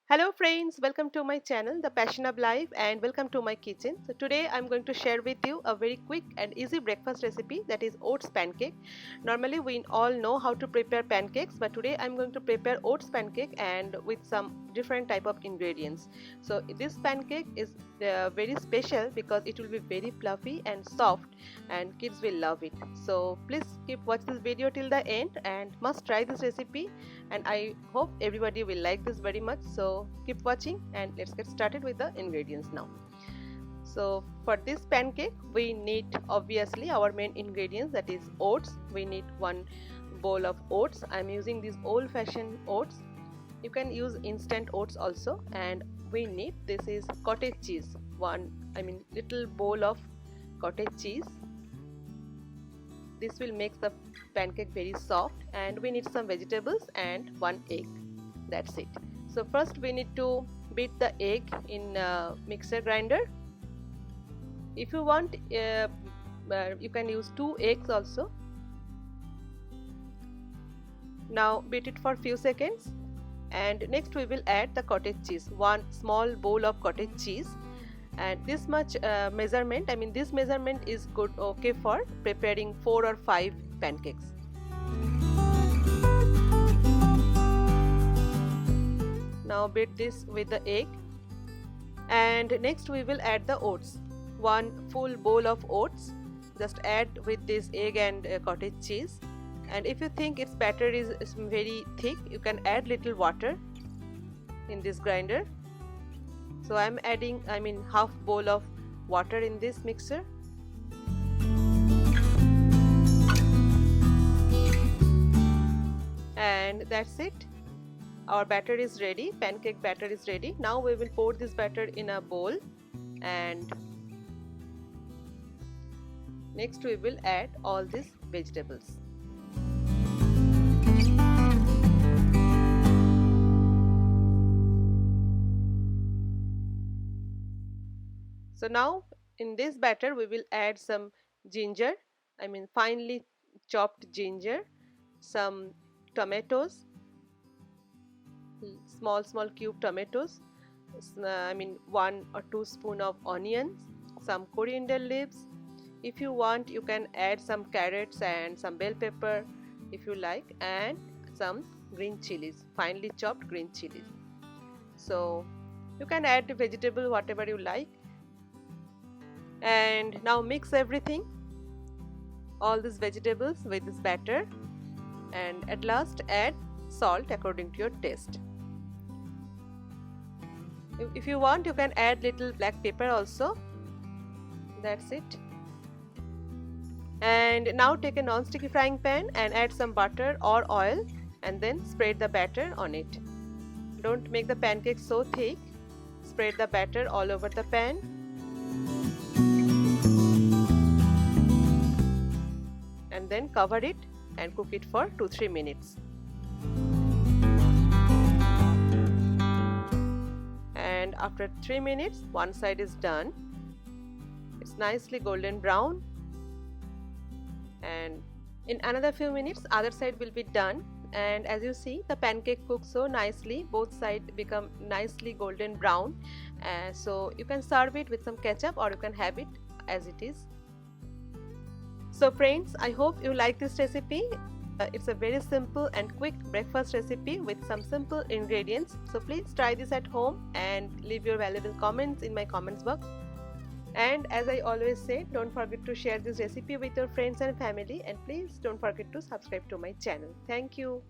Hello friends, welcome to my channel The Passion of Life and welcome to my kitchen. So today I'm going to share with you a very quick and easy breakfast recipe, that is oats pancake. Normally we all know how to prepare pancakes, but today I'm going to prepare oats pancake and with some different type of ingredients. So this pancake is very special because it will be very fluffy and soft and kids will love it. So please keep watch this video till the end and must try this recipe, and I hope everybody will like this very much. So keep watching and let's get started with the ingredients now. So for this pancake we need obviously our main ingredients, that is oats. We need 1 bowl of oats. I'm using these old-fashioned oats. You can use instant oats also. And we need, this is cottage cheese, little bowl of cottage cheese. This will make the pancake very soft. And we need some vegetables and 1 egg. That's it. So first we need to beat the egg in a mixer grinder. If you want, you can use 2 eggs also. Now beat it for few seconds, and next we will add the cottage cheese, 1 small bowl of cottage cheese. And this much measurement, this measurement is okay for preparing 4 or 5 pancakes. Now beat this with the egg, and next we will add the oats, 1 full bowl of oats. Just add with this egg and cottage cheese. And if you think its batter is very thick, you can add little water in this grinder. So I'm adding half bowl of water in this mixer. And that's it. Our batter is ready, pancake batter is ready. Now we will pour this batter in a bowl, and next we will add all these vegetables. So now in this batter we will add some ginger, finely chopped ginger, some tomatoes, small cube tomatoes, 1 or 2 spoon of onions, some coriander leaves. If you want, you can add some carrots and some bell pepper if you like, and some green chilies, finely chopped green chilies. So you can add the vegetable whatever you like. And now mix everything, all these vegetables with this batter, and at last add salt according to your taste. If you want, you can add little black pepper also. That's it. And now take a non-sticky frying pan and add some butter or oil, and then spread the batter on it. Don't make the pancake so thick. Spread the batter all over the pan. And then cover it and cook it for 2-3 minutes. And after 3 minutes, one side is done. It's nicely golden brown, and in another few minutes other side will be done. And as you see, the pancake cooks so nicely, both sides become nicely golden brown. So you can serve it with some ketchup, or you can have it as it is. So friends, I hope you like this recipe. It's a very simple and quick breakfast recipe with some simple ingredients. So please try this at home and leave your valuable comments in my comments box. And as I always say, don't forget to share this recipe with your friends and family, and please don't forget to subscribe to my channel. Thank you.